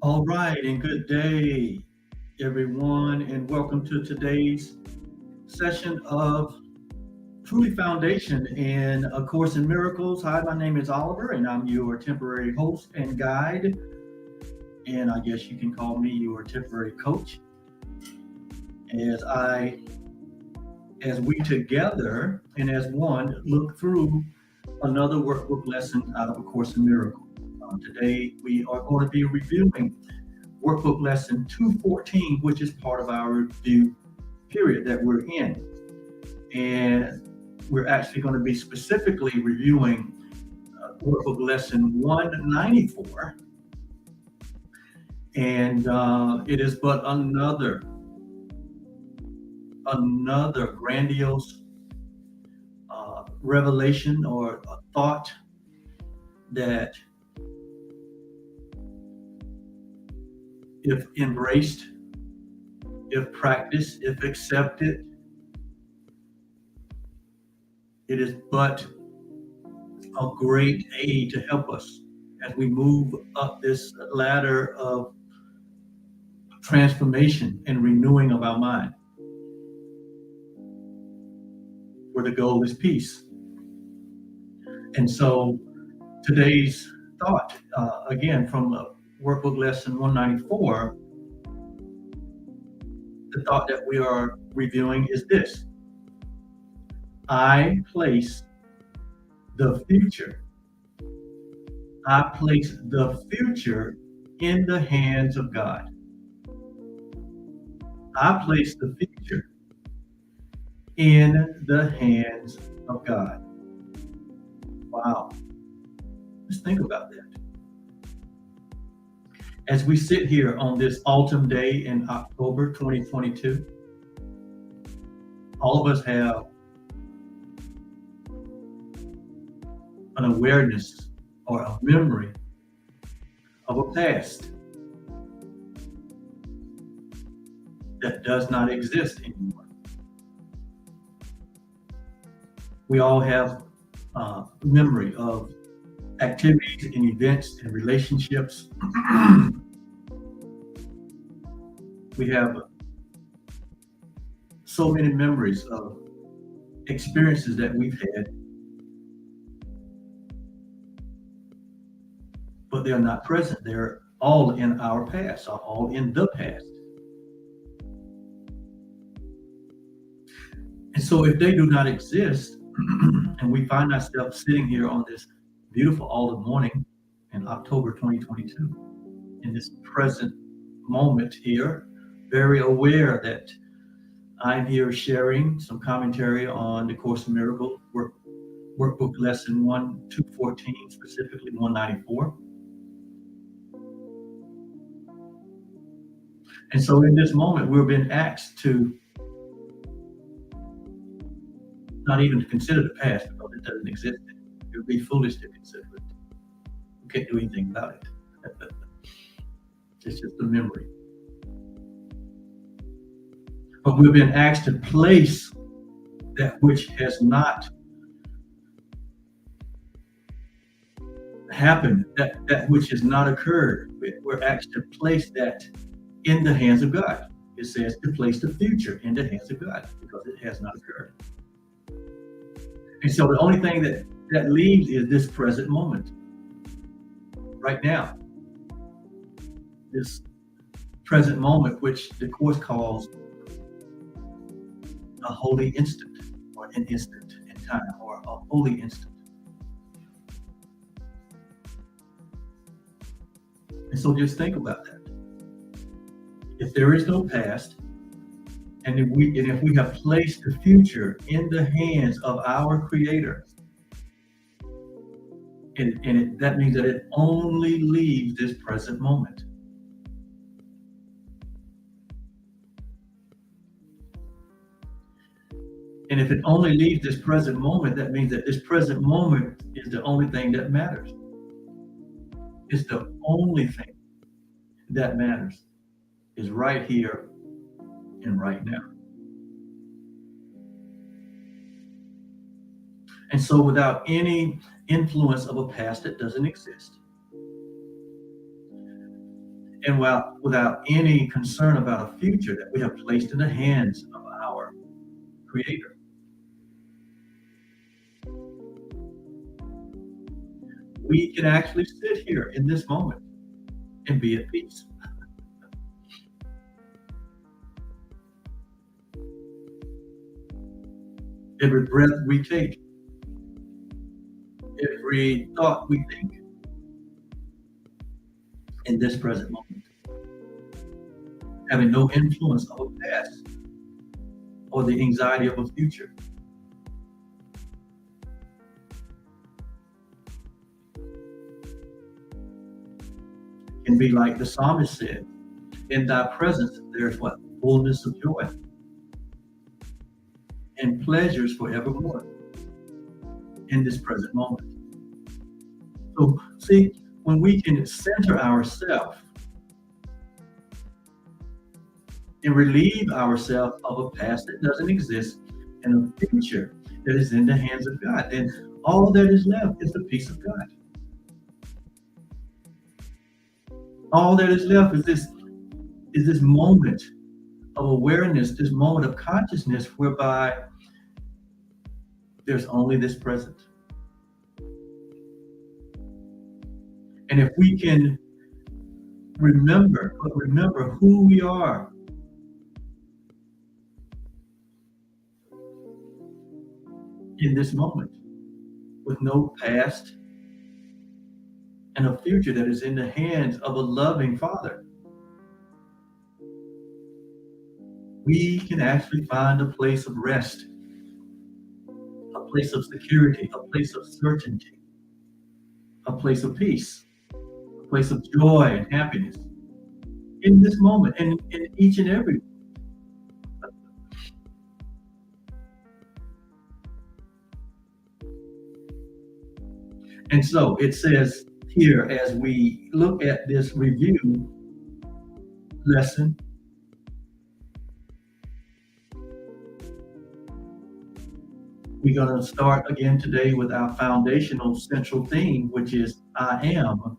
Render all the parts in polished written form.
All right, and good day, everyone, and welcome to today's session of Truly Foundation in A Course in Miracles. Hi, my name is Oliver, and I'm your temporary host and guide, and I guess you can call me your temporary coach. As I, as we together and as one look through another workbook lesson out of A Course in Miracles. Today, we are going to be reviewing Workbook Lesson 214, which is part of our review period that we're in. And we're actually going to be specifically reviewing Workbook Lesson 194. And it is but another grandiose revelation or a thought that, if embraced, if practiced, if accepted, it is but a great aid to help us as we move up this ladder of transformation and renewing of our mind, where the goal is peace. And so today's thought, again, from Workbook Lesson 194, the thought that we are reviewing is this: I place the future. I place the future in the hands of God. I place the future in the hands of God. Wow. Let's think about that. As we sit here on this autumn day in October 2022, all of us have an awareness or a memory of a past that does not exist anymore. We all have memory of activities and events and relationships. We have so many memories of experiences that we've had, but they're not present. They're all in our past, are all in the past. And so if they do not exist, and we find ourselves sitting here on this beautiful autumn morning in October 2022, in this present moment here, very aware that I'm here sharing some commentary on the Course in Miracles workbook lesson 214, specifically 194. And so in this moment, we're being asked to not even to consider the past, because it doesn't exist. It would be foolish to consider it. We can't do anything about it. It's just a memory. But we've been asked to place that which has not happened, that which has not occurred. We're asked to place that in the hands of God. It says to place the future in the hands of God, because it has not occurred. And so the only thing that leaves is this present moment, right now. This present moment, which the Course calls a holy instant, or an instant in time, or a holy instant. And so just think about that. If there is no past, and if we have placed the future in the hands of our Creator, that means that it only leaves this present moment. And if it only leaves this present moment, that means that this present moment is the only thing that matters. It's the only thing that matters, is right here and right now. And so without any influence of a past that doesn't exist, and without any concern about a future that we have placed in the hands of our Creator. We can actually sit here in this moment and be at peace. Every breath we take, every thought we think in this present moment, having no influence of a past or the anxiety of a future. Can be like the psalmist said, in thy presence there's what? Fullness of joy and pleasures forevermore in this present moment. So see, when we can center ourselves and relieve ourselves of a past that doesn't exist and a future that is in the hands of God, then all that is left is the peace of God. All that is left is this moment of awareness, this moment of consciousness whereby there's only this present. And if we can remember who we are in this moment with no past and a future that is in the hands of a loving Father, we can actually find a place of rest, a place of security, a place of certainty, a place of peace, a place of joy and happiness in this moment and in each and every. And so it says here, as we look at this review lesson, we're going to start again today with our foundational central theme, which is I am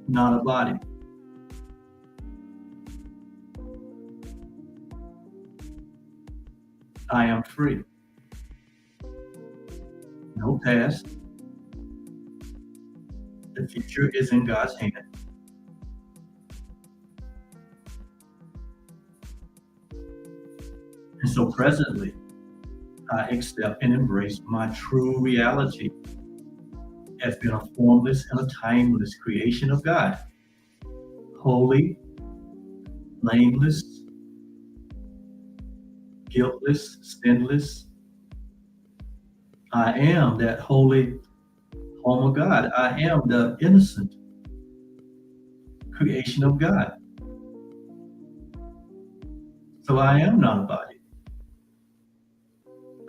not a body. I am free. No past. The future is in God's hand. And so presently, I accept and embrace my true reality as being a formless and a timeless creation of God. Holy, blameless, guiltless, sinless. I am that holy home of God. I am the innocent creation of God. So I am not a body.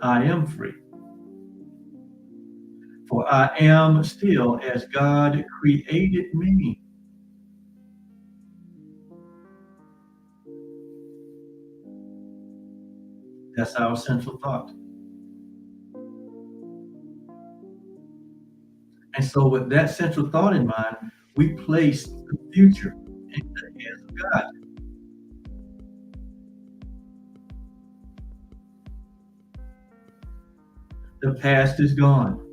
I am free. For I am still as God created me. That's our central thought. And so with that central thought in mind, we place the future in the hands of God. The past is gone.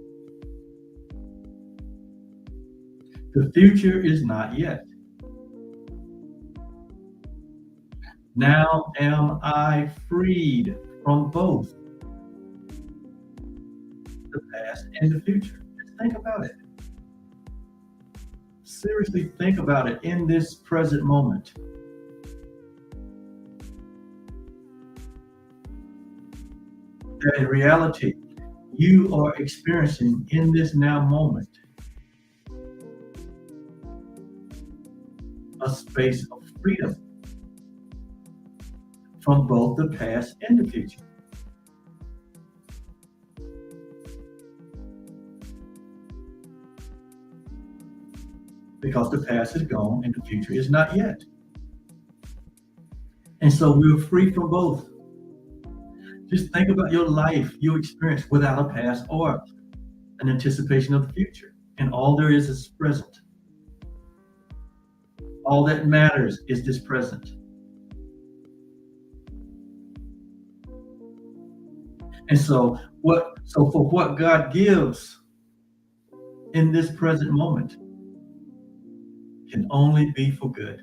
The future is not yet. Now am I freed from both the past and the future. Just think about it. Seriously think about it in this present moment. That in reality, you are experiencing in this now moment a space of freedom from both the past and the future. Because the past is gone and the future is not yet. And so we're free from both. Just think about your life, your experience without a past or an anticipation of the future. And all there is present. All that matters is this present. And so for what God gives in this present moment can only be for good.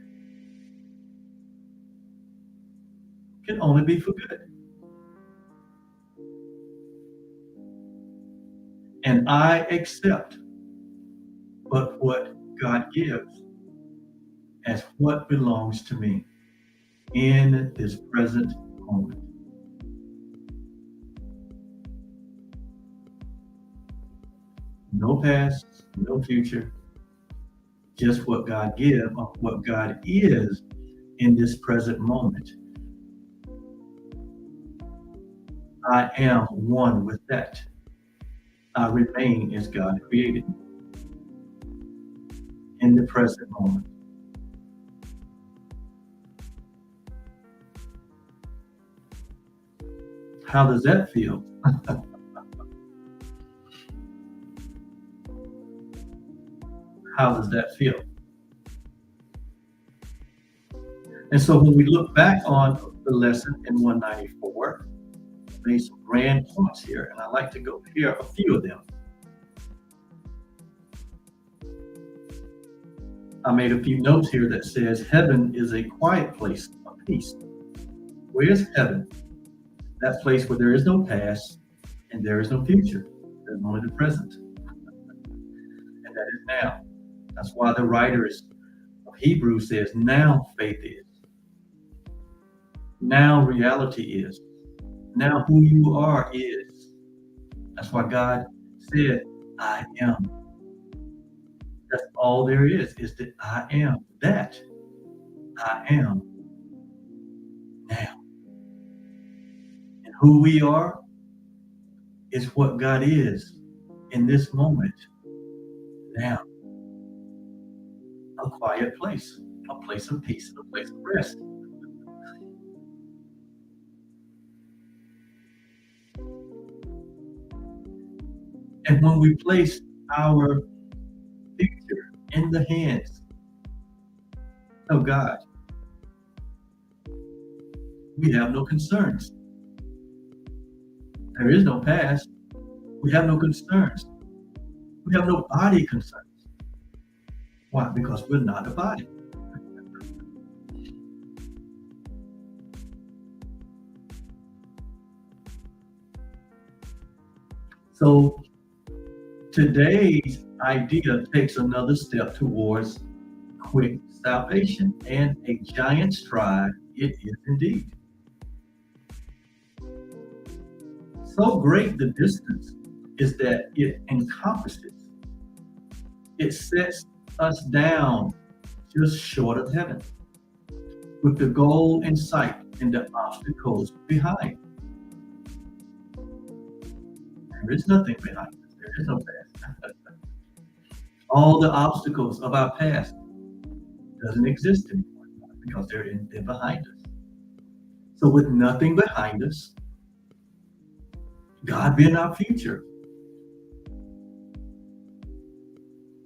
Can only be for good. And I accept but what God gives as what belongs to me in this present moment. No past, no future, just what God gives or what God is in this present moment. I am one with that. I remain as God created me in the present moment. How does that feel? How does that feel? And so when we look back on the lesson in 194, we made some grand points here, and I'd like to go here a few of them. I made a few notes here that says heaven is a quiet place of peace. Where is heaven? That place where there is no past and there is no future. There's only the present. And that is now. That's why the writer of Hebrews says, now faith is. Now reality is. Now who you are is. That's why God said, I am. That's all there is that I am. That I am now. And who we are is what God is in this moment now. A quiet place, a place of peace, a place of rest. And when we place our future in the hands of God, we have no concerns. There is no past. We have no concerns. We have no body concerns. Why? Because we're not a body. So today's idea takes another step towards quick salvation, and a giant stride it is indeed. So great the distance is that it encompasses. It sets us down just short of heaven, with the goal in sight and the obstacles behind. There is nothing behind us. There is no past. All the obstacles of our past doesn't exist anymore because they're behind us. So with nothing behind us, God being our future,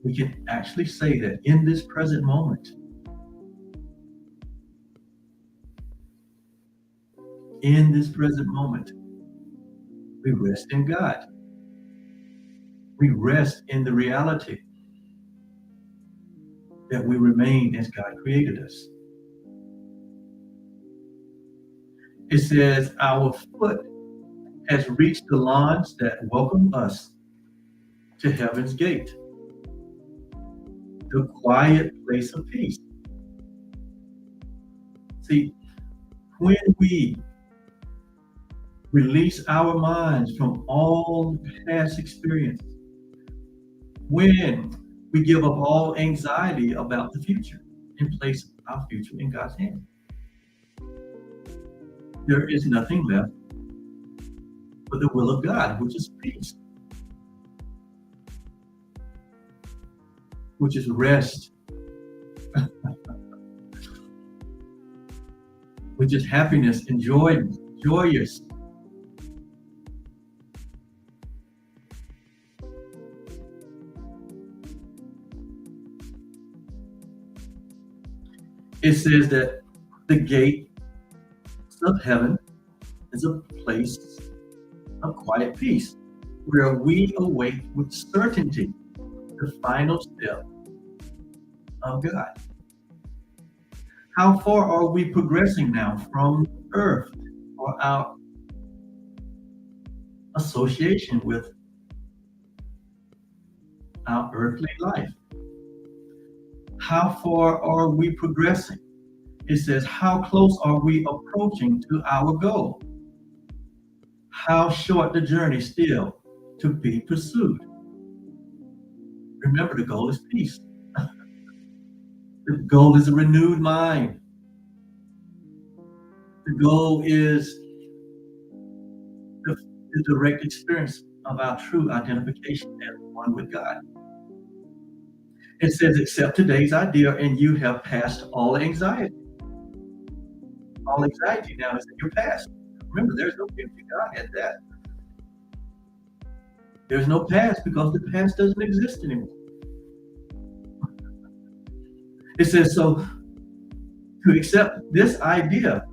we can actually say that in this present moment, we rest in God. We rest in the reality that we remain as God created us. It says, our foot has reached the lawns that welcome us to heaven's gate, the quiet place of peace. See, when we release our minds from all past experience, when we give up all anxiety about the future and place our future in God's hands, there is nothing left but the will of God, which is peace, which is rest, which is happiness and joy, joyous. It says that the gates of heaven is a place of quiet peace where we await with certainty the final step of God. How far are we progressing now from earth or our association with our earthly life? How far are we progressing? It says, how close are we approaching to our goal? How short the journey still to be pursued? Remember, the goal is peace. The goal is a renewed mind. The goal is the direct experience of our true identification as one with God. It says, accept today's idea and you have passed all anxiety. All anxiety now is in your past. Remember, there's no future. God had that. There's no past because the past doesn't exist anymore. It says, so to accept this idea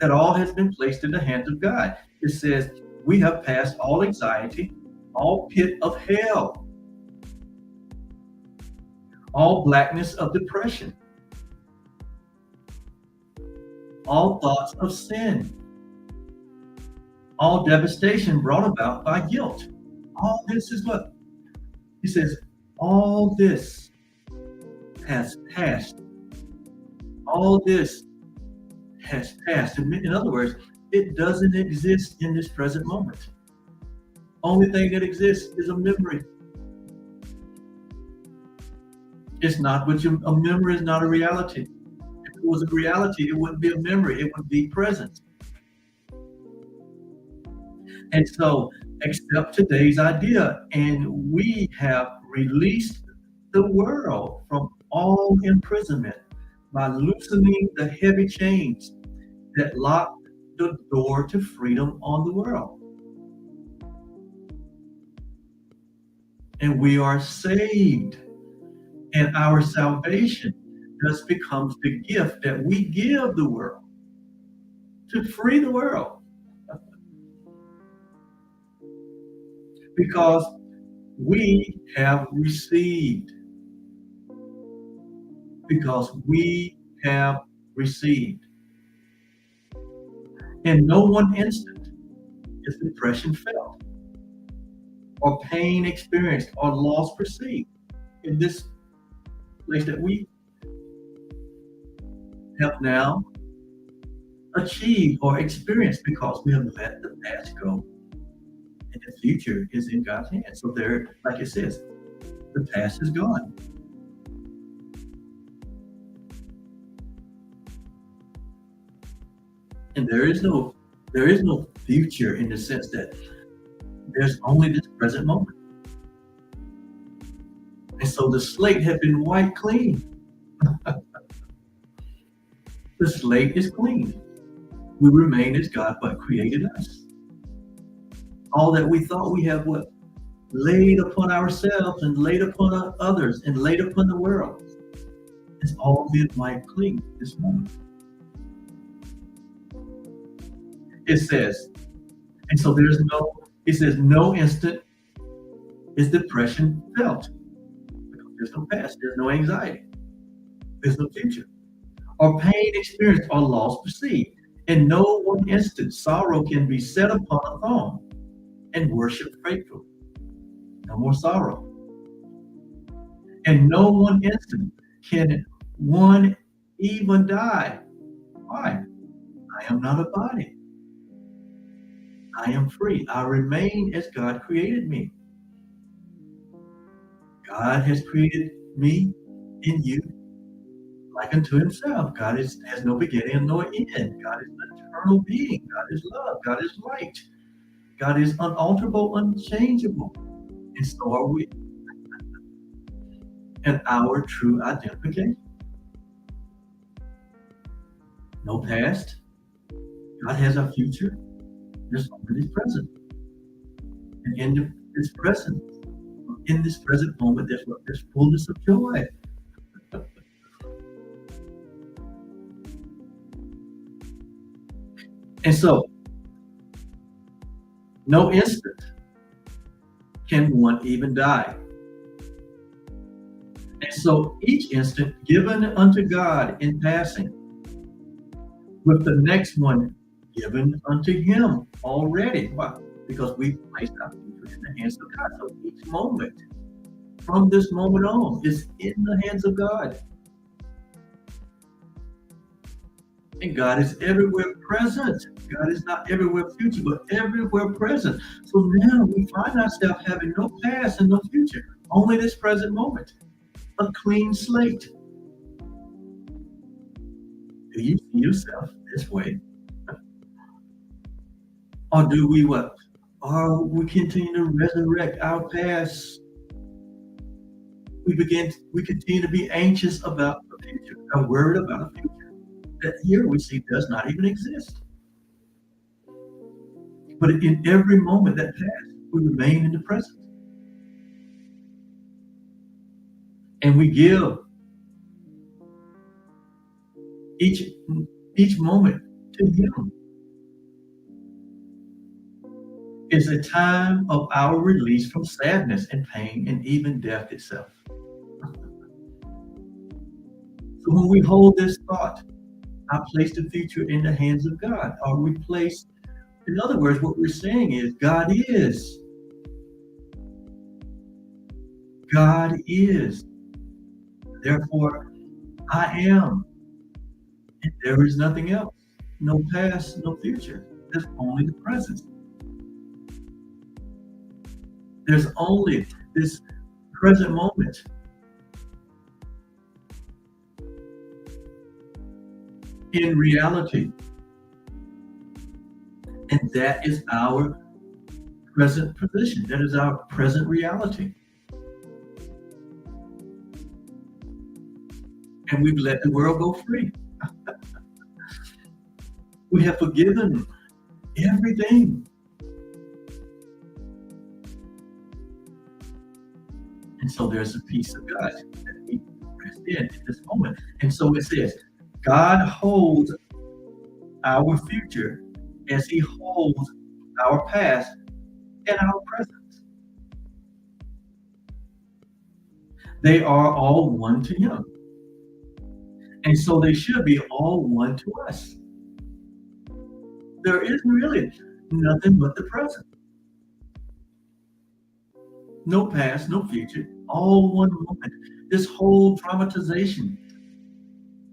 that all has been placed in the hands of God. It says, we have passed all anxiety, all pit of hell, all blackness of depression, all thoughts of sin, all devastation brought about by guilt. All this is what? He says, all this has passed. All this has passed. In other words, it doesn't exist in this present moment. Only thing that exists is a memory. It's not what a memory is not a reality. If it was a reality, it wouldn't be a memory, it would be present. And so accept today's idea, and we have released the world from all imprisonment by loosening the heavy chains that lock the door to freedom on the world. And we are saved, and our salvation thus becomes the gift that we give the world to free the world. Because we have received. Because we have received. In no one instant is depression felt, or pain experienced, or loss perceived in this place that we have now achieved or experienced, because we have let the past go. And the future is in God's hands. So there, like it says, the past is gone. And there is no future, in the sense that there's only this present moment. And so the slate had been wiped clean. The slate is clean. We remain as God but created us. All that we thought we have laid upon ourselves and laid upon others and laid upon the world, it's all been wiped clean this moment. It says, and so it says no instant is depression felt, because there's no past, there's no anxiety, there's no future, or pain experienced or loss perceived. In no one instant sorrow can be set upon a throne and worship faithful. No more sorrow. In no one instant can one even die. Why? I am not a body. I am free. I remain as God created me. God has created me in you like unto himself. God has no beginning nor end. God is an eternal being. God is love. God is light. God is unalterable, unchangeable. And so are we. And our true identification. No past. God has our future. There's only this present. And in this present moment, there's fullness of joy. And so, no instant can one even die. And so, each instant given unto God in passing, with the next one given unto Him already. Why? Because we placed our future in the hands of God. So, each moment from this moment on is in the hands of God. And God is everywhere present. God is not everywhere future, but everywhere present. So now we find ourselves having no past and no future, only this present moment, a clean slate. Do you see yourself this way? Or do we what? Or we continue to resurrect our past? We continue to be anxious about the future, or worried about the future that here we see does not even exist. But in every moment that passed, we remain in the present. And we give each each moment to Him. Is a time of our release from sadness and pain and even death itself. So when we hold this thought, I place the future in the hands of God, or we place, in other words, what we're saying is God is. God is. Therefore, I am. And there is nothing else. No past, no future. There's only the present. There's only this present moment. In reality. And that is our present position. That is our present reality. And we've let the world go free. We have forgiven everything. And so there's a peace of God that we rest in this moment. And so it says, God holds our future as He holds our past and our present. They are all one to Him. And so they should be all one to us. There is really nothing but the present. No past, no future, all one moment. This whole traumatization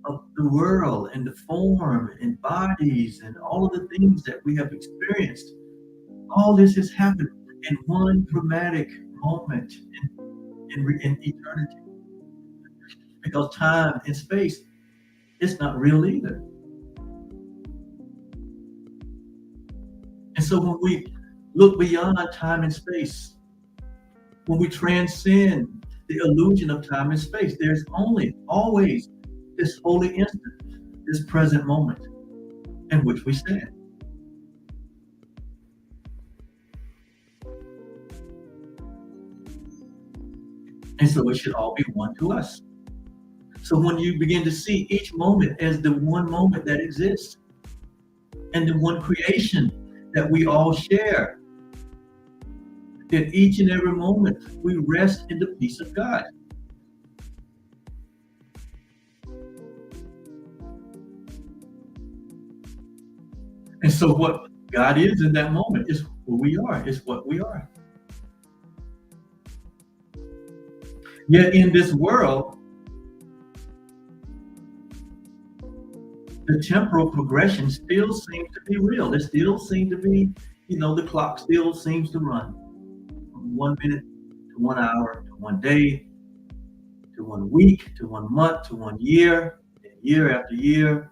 of the world and the form and bodies and all of the things that we have experienced, all this has happened in one dramatic moment in eternity. Because time and space, it's not real either. And so when we look beyond time and space, when we transcend the illusion of time and space, there's always this holy instant, this present moment in which we stand. And so it should all be one to us. So when you begin to see each moment as the one moment that exists and the one creation that we all share, in each and every moment we rest in the peace of God. And so what God is in that moment is who we are, is what we are. Yet in this world, the temporal progression still seems to be real. It still seems to be, the clock still seems to run from 1 minute to 1 hour to 1 day to 1 week to 1 month to 1 year, and year after year.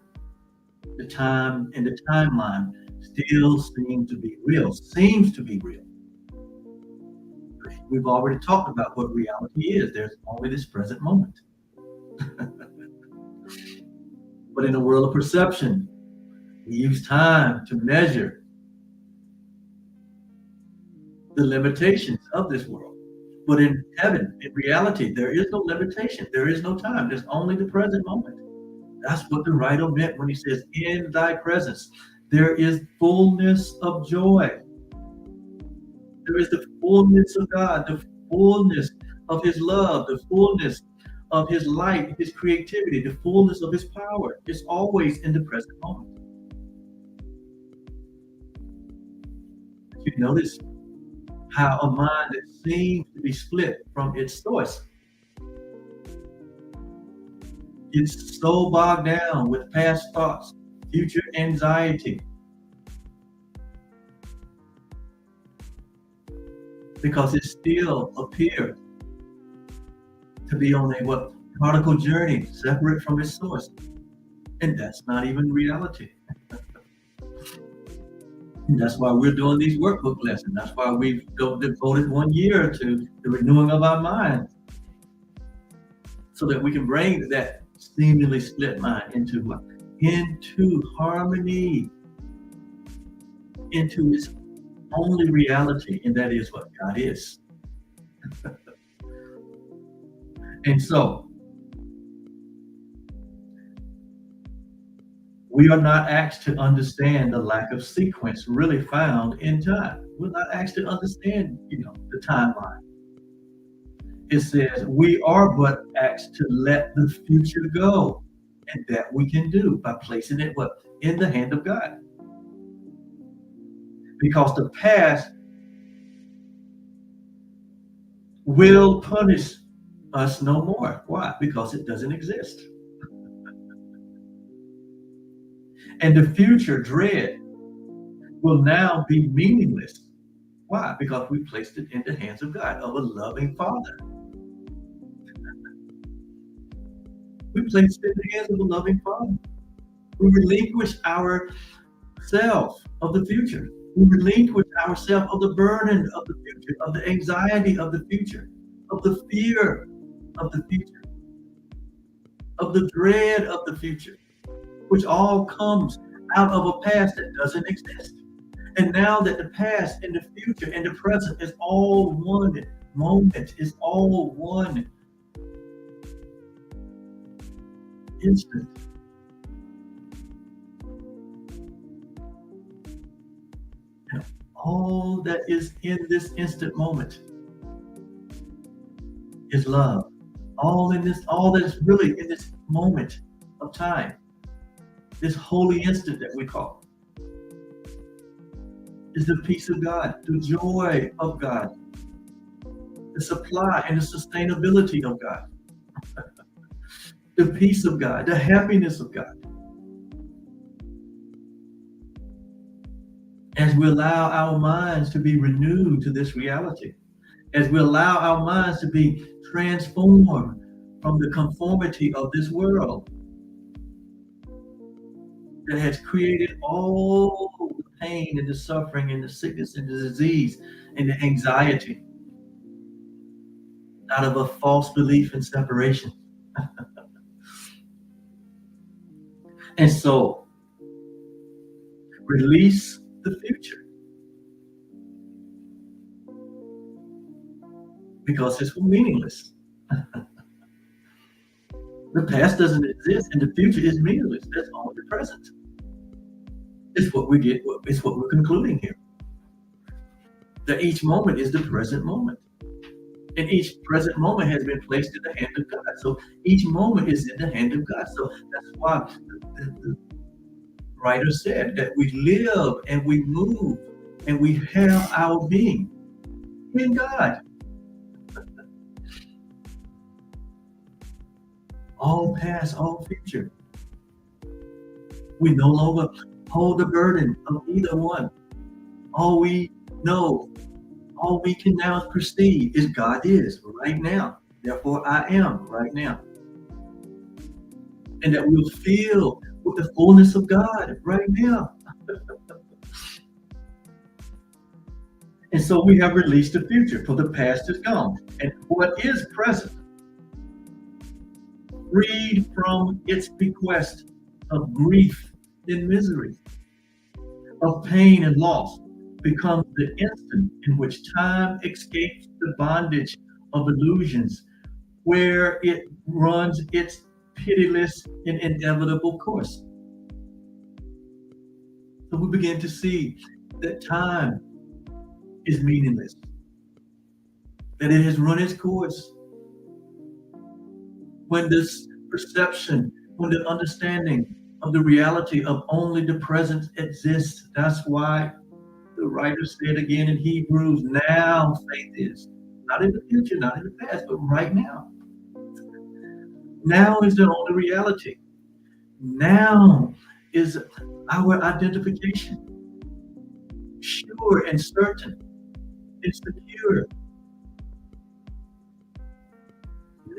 The time and the timeline still seems to be real. We've already talked about what reality is. There's only this present moment. But in the world of perception, we use time to measure the limitations of this world. But in heaven, in reality, there is no limitation. There is no time. There's only the present moment. That's what the writer meant when he says, in thy presence, there is fullness of joy. There is the fullness of God, the fullness of His love, the fullness of His light, His creativity, the fullness of His power. It's always in the present moment. You notice how a mind that seems to be split from its source gets so bogged down with past thoughts, future anxiety, because it still appears to be on a what prodigal journey separate from its source. And that's not even reality. And that's why we're doing these workbook lessons. That's why we've devoted 1 year to the renewing of our mind, so that we can bring that seemingly split mind into what? Into harmony, into its only reality, and that is what God is. And so we are not asked to understand the lack of sequence really found in time. We're not asked to understand, the timeline. It says we are but asked to let the future go. And that we can do by placing it what? In the hand of God. Because the past will punish us no more. Why? Because it doesn't exist. And the future dread will now be meaningless. Why? Because we placed it in the hands of God, of a loving Father. We placed it in the hands of a loving Father. We relinquish ourselves of the future. We relinquish ourselves of the burden of the future, of the anxiety of the future, of the fear of the future, of the dread of the future, which all comes out of a past that doesn't exist. And now that the past and the future and the present is all one moment, is all one instant. And all that is in this instant moment is love. All that is really in this moment of time, this holy instant that we call, is the peace of God, the joy of God, the supply and the sustainability of God, the peace of God, the happiness of God. As we allow our minds to be renewed to this reality, as we allow our minds to be transformed from the conformity of this world that has created all the pain and the suffering and the sickness and the disease and the anxiety out of a false belief in separation. And so, release the future, because it's meaningless. The past doesn't exist and the future is meaningless. That's only the present. It's what we get, it's what we're concluding here. That each moment is the present moment. And each present moment has been placed in the hand of God. So each moment is in the hand of God. So that's why the writer said that we live and we move and we have our being in God. All past, all future. We no longer hold the burden of either one. All we know, all we can now perceive is God is right now. Therefore, I am right now. And that we'll feel with the fullness of God right now. And so we have released the future, for the past is gone. And what is present, freed from its bequest of grief and misery, of pain and loss, becomes the instant in which time escapes the bondage of illusions, where it runs its pitiless and inevitable course. So we begin to see that time is meaningless, that it has run its course. When this perception, when the understanding of the reality of only the present exists, that's why the writer said again in Hebrews, now faith is. Not in the future, not in the past, but right now. Now is the only reality. Now is our identification sure and certain and secure.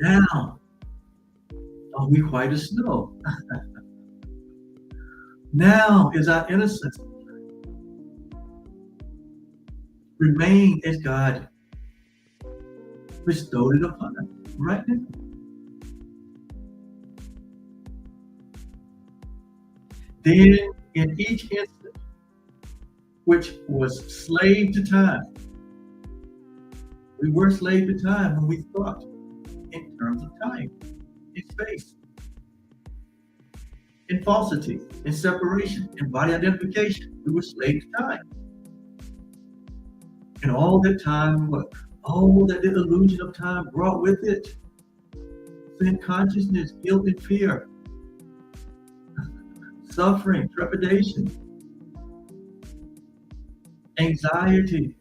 Now are we white as snow? Now is our innocence remain as God bestowed it upon us right now. Then in each instant, which was slave to time, we were slave to time when we thought in terms of time, in space, in falsity, in separation, in body identification. We were slave to time. And all that time, all that the illusion of time brought with it, sin consciousness, guilt and fear, suffering, trepidation, anxiety.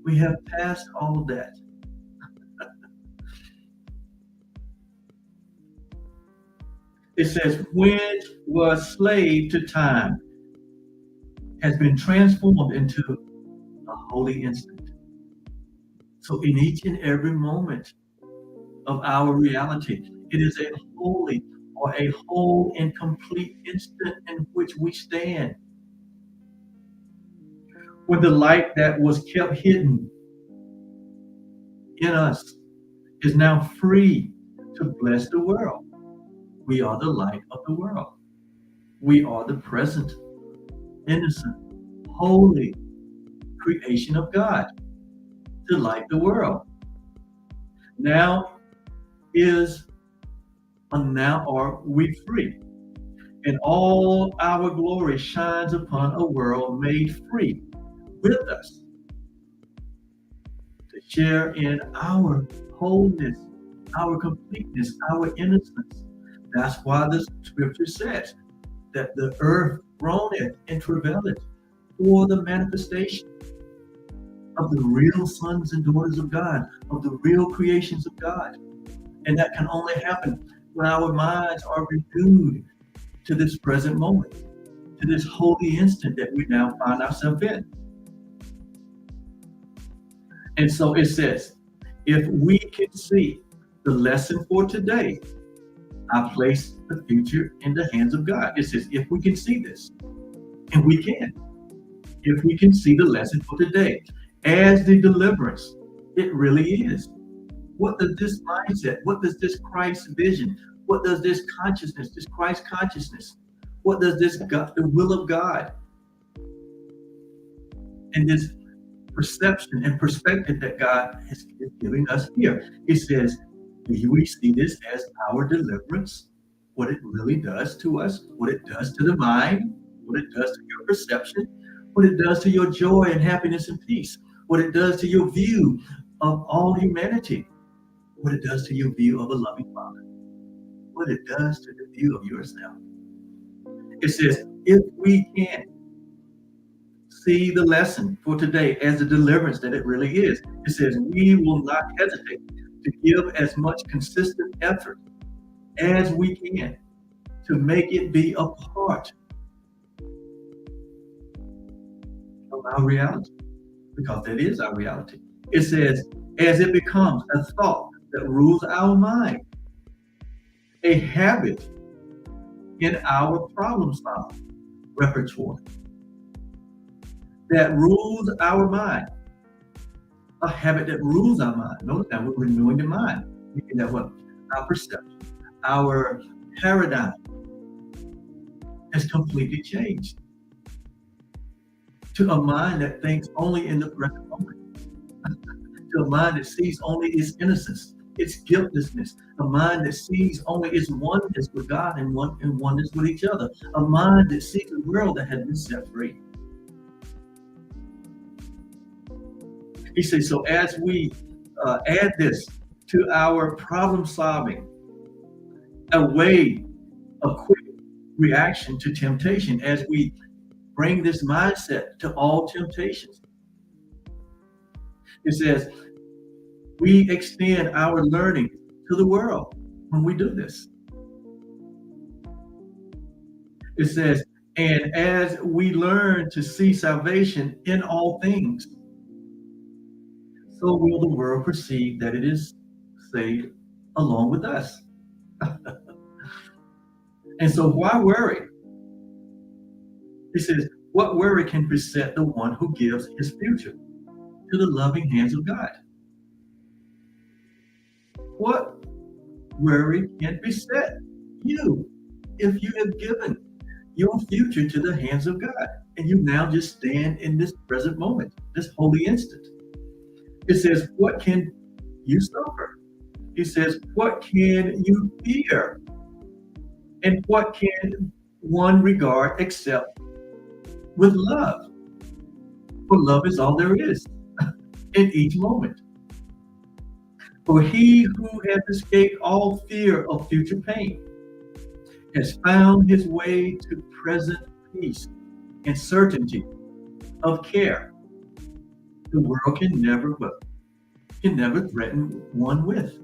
We have passed all of that. It says, which was slave to time has been transformed into a holy instant. So in each and every moment of our reality, it is a holy or a whole and complete instant in which we stand. When the light that was kept hidden in us is now free to bless the world. We are the light of the world. We are the present, innocent, holy creation of God to light the world. Now are we free, and all our glory shines upon a world made free with us to share in our wholeness, our completeness, our innocence. That's why the scripture says that the earth groaneth and travaileth for the manifestation of the real sons and daughters of God, of the real creations of God. And that can only happen when our minds are renewed to this present moment, to this holy instant that we now find ourselves in. And so it says, if we can see the lesson for today, I place the future in the hands of God. It says, if we can see this, and we can, if we can see the lesson for today as the deliverance it really is. What does this mindset, what does this Christ vision, what does this consciousness, this Christ consciousness, what does this God, the will of God, and this perception and perspective that God is giving us here? It says, do we see this as our deliverance? What it really does to us, what it does to the mind, what it does to your perception, what it does to your joy and happiness and peace, what it does to your view of all humanity, what it does to your view of a loving Father, what it does to the view of yourself. It says, if we can see the lesson for today as the deliverance that it really is, it says, we will not hesitate to give as much consistent effort as we can to make it be a part of our reality, because that is our reality. It says, as it becomes a thought that rules our mind, a habit in our problem solving repertoire that rules our mind, a habit that rules our mind. Notice that we're renewing the mind, meaning that what our perception, our paradigm has completely changed to a mind that thinks only in the present moment, to a mind that sees only its innocence, its guiltlessness, a mind that sees only its oneness with God and oneness with each other, a mind that sees a world that has been set free. He says, so as we add this to our problem solving, a way of quick reaction to temptation, as we bring this mindset to all temptations, it says, we extend our learning to the world when we do this. It says, and as we learn to see salvation in all things, so will the world perceive that it is saved along with us. And so why worry? He says, what worry can beset the one who gives his future to the loving hands of God? What worry can beset you if you have given your future to the hands of God and you now just stand in this present moment, this holy instant? It says, what can you suffer? He says, what can you fear? And what can one regard except with love? For love is all there is in each moment. For he who has escaped all fear of future pain has found his way to present peace and certainty of care the world can never threaten one with.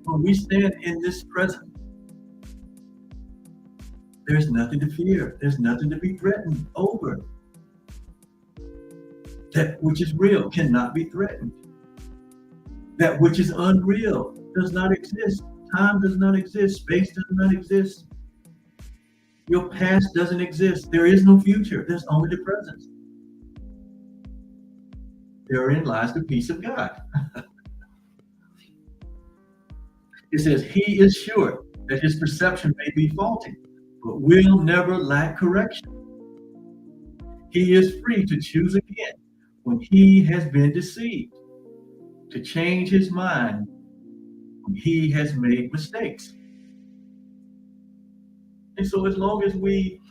When we stand in this present, there's nothing to fear. There's nothing to be threatened over. That which is real cannot be threatened. That which is unreal does not exist. Time does not exist. Space does not exist. Your past doesn't exist. There is no future. There's only the present. Therein lies the peace of God. It says, he is sure that his perception may be faulty, but will never lack correction. He is free to choose again when he has been deceived, to change his mind when he has made mistakes. And so as long as we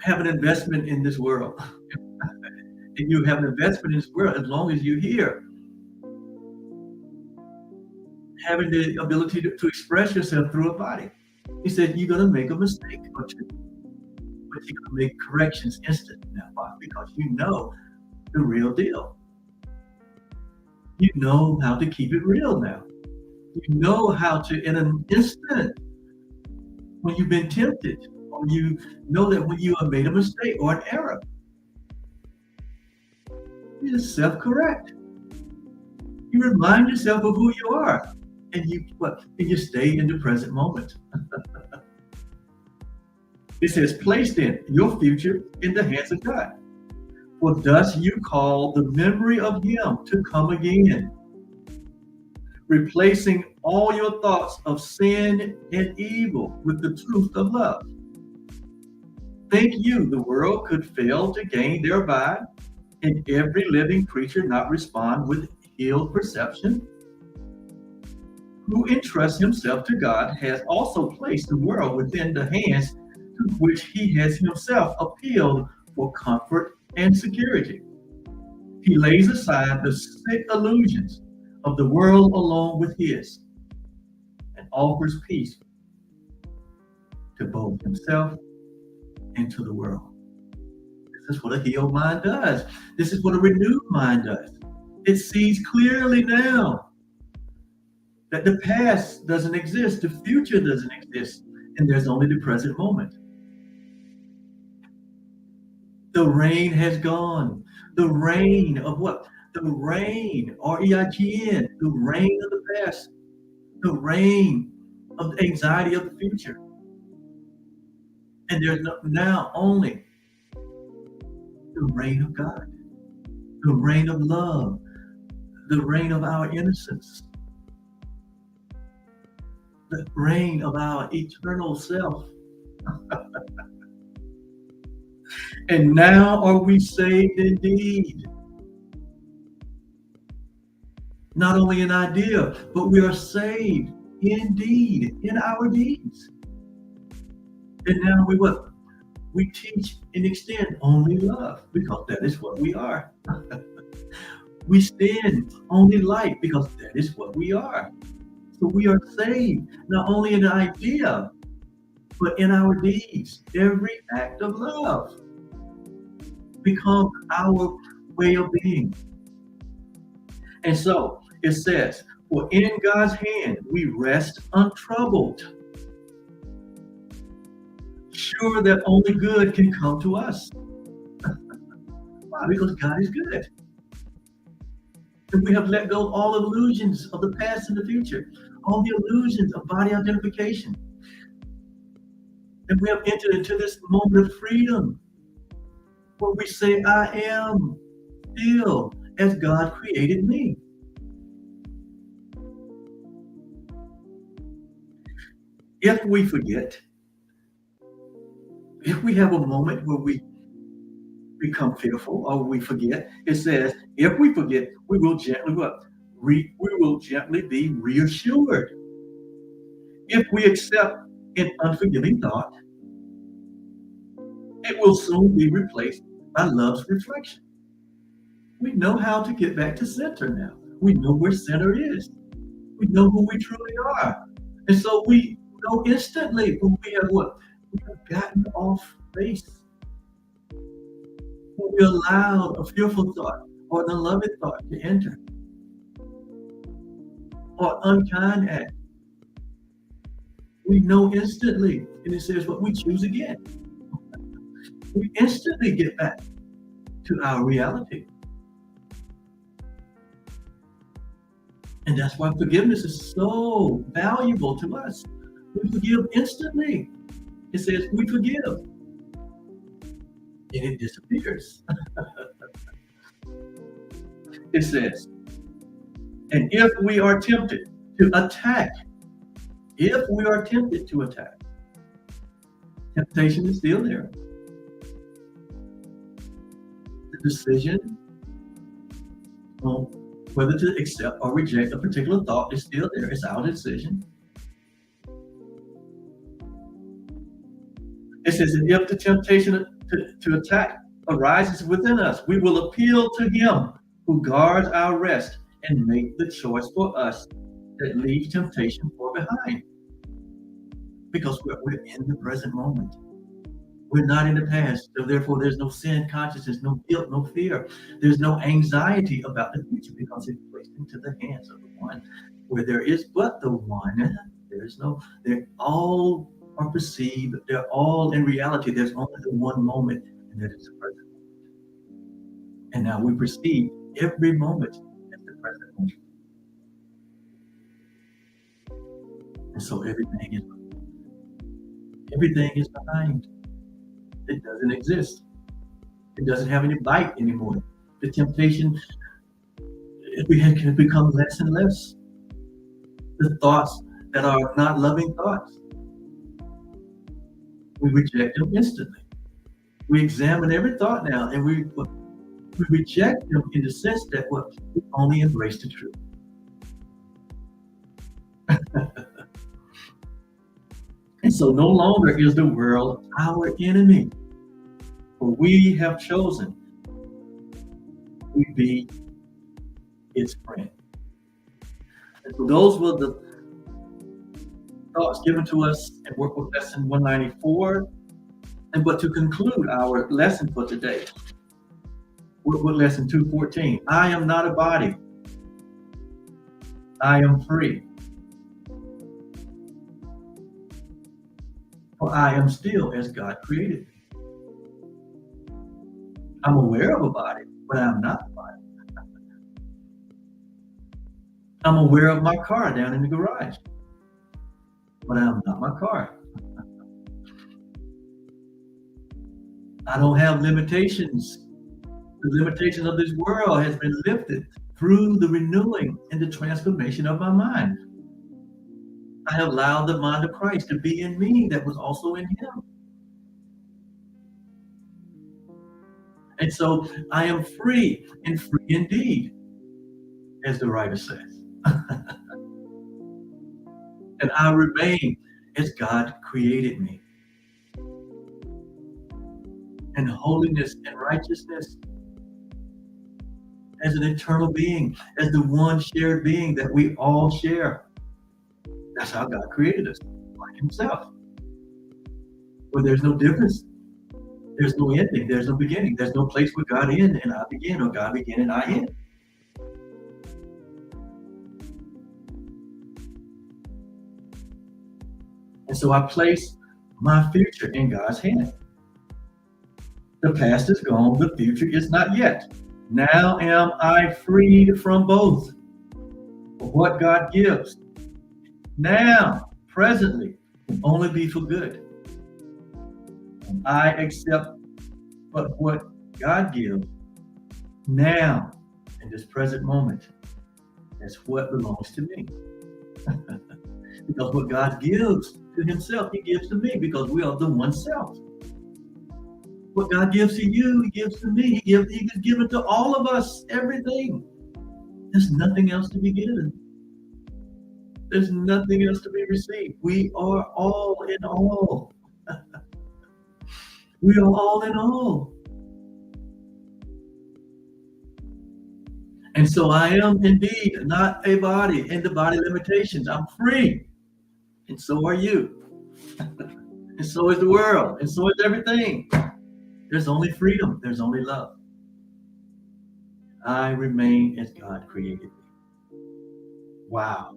have an investment in this world, and you have an investment in this world, as long as you're here, having the ability to express yourself through a body. He said, you're going to make a mistake or two, but you're going to make corrections instant in that body because you know the real deal. You know how to keep it real now. You know how to, in an instant, when you've been tempted, or you know that when you have made a mistake or an error, you just self-correct. You remind yourself of who you are, and you stay in the present moment. It says, placed in your future in the hands of God. For thus you call the memory of him to come again, replacing all your thoughts of sin and evil with the truth of love. Think you the world could fail to gain thereby, and every living creature not respond with healed perception? Who entrusts himself to God has also placed the world within the hands to which he has himself appealed for comfort and security. He lays aside the sick illusions of the world along with his and offers peace to both himself and to the world. This is what a healed mind does. This is what a renewed mind does. It sees clearly now that the past doesn't exist, the future doesn't exist, and there's only the present moment. The rain has gone. The rain of what? The rain, R-E-I-G-N, the rain of the past, the rain of the anxiety of the future. And there's now only the rain of God, the rain of love, the rain of our innocence, the rain of our eternal self. And now are we saved indeed. Not only an idea, but we are saved indeed in our deeds. And now we what? We teach and extend only love because that is what we are. We stand only light because that is what we are. So we are saved not only in the idea, but in our deeds. Every act of love becomes our way of being. And so it says, for in God's hand we rest untroubled, sure that only good can come to us. Why? Because God is good. And we have let go of all illusions of the past and the future, all the illusions of body identification. And we have entered into this moment of freedom where we say, I am still as God created me. If we forget, if we have a moment where we become fearful or we forget, it says, if we forget, we will gently what? We will gently be reassured. If we accept an unforgiving thought, it will soon be replaced by love's reflection. We know how to get back to center now. We know where center is. We know who we truly are. And so we know instantly when we have what? We have gotten off base. When we allowed a fearful thought or an unloving thought to enter, or unkind act, we know instantly. And it says what we choose again. We instantly get back to our reality. And that's why forgiveness is so valuable to us. We forgive instantly. It says we forgive, and it disappears. It says, and if we are tempted to attack, if we are tempted to attack, temptation is still there. The decision on whether to accept or reject a particular thought is still there. It's our decision. It says that if the temptation to attack arises within us, we will appeal to him who guards our rest and make the choice for us that leaves temptation far behind. Because we're in the present moment. We're not in the past. So therefore, there's no sin consciousness, no guilt, no fear. There's no anxiety about the future because it's placed into the hands of the one. Where there is but the one, there's no, they're all are perceived, they're all in reality. There's only the one moment, and that is the present moment. And now we perceive every moment as the present moment. And so everything is behind. It doesn't exist. It doesn't have any bite anymore. The temptation can become less and less. The thoughts that are not loving thoughts, we reject them instantly. We examine every thought now, and we reject them in the sense that we only embrace the truth. And so no longer is the world our enemy, for we have chosen to be its friend. And so those were the thoughts given to us in Workbook lesson 194. And but to conclude our lesson for today, Workbook lesson 214, I am not a body. I am free. For I am still as God created me. I'm aware of a body, but I'm not a body. I'm aware of my car down in the garage, but I'm not my car. I don't have limitations. The limitations of this world has been lifted through the renewing and the transformation of my mind. I have allowed the mind of Christ to be in me that was also in him. And so I am free and free indeed. as the writer says. And I remain as God created me. And holiness and righteousness as an eternal being, as the one shared being that we all share. That's how God created us, like himself. Where there's no difference, there's no ending, there's no beginning, there's no place where God end and I begin, or God begin and I end. And so I place my future in God's hand. The past is gone, the future is not yet. Now am I freed from both. What God gives now, presently, can only be for good. I accept but what God gives now, in this present moment, is what belongs to me. Because what God gives to himself, he gives to me, because we are the one self. What God gives to you, he gives to me. He can give it to all of us, everything. There's nothing else to be given. There's nothing else to be received. We are all in all. We are all in all. And so I am indeed not a body in the body limitations. I'm free. And so are you. And so is the world. And so is everything. There's only freedom. There's only love. I remain as God created me. Wow.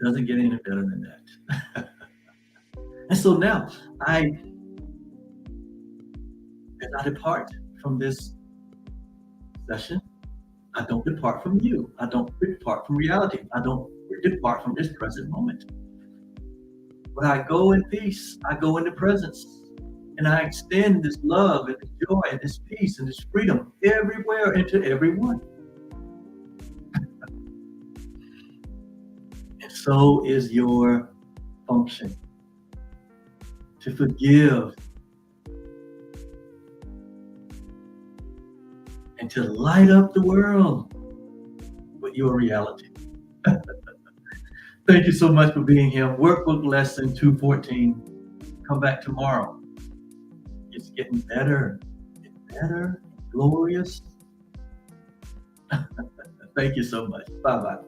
Doesn't get any better than that. And so now, as I depart from this session, I don't depart from you. I don't depart from reality. I don't depart from this present moment. But I go in peace. I go into presence. And I extend this love and this joy and this peace and this freedom everywhere and to everyone. And so is your function. To forgive and to light up the world with your reality. Thank you so much for being here. Workbook lesson 214. Come back tomorrow. It's getting better, glorious. Thank you so much. Bye-bye.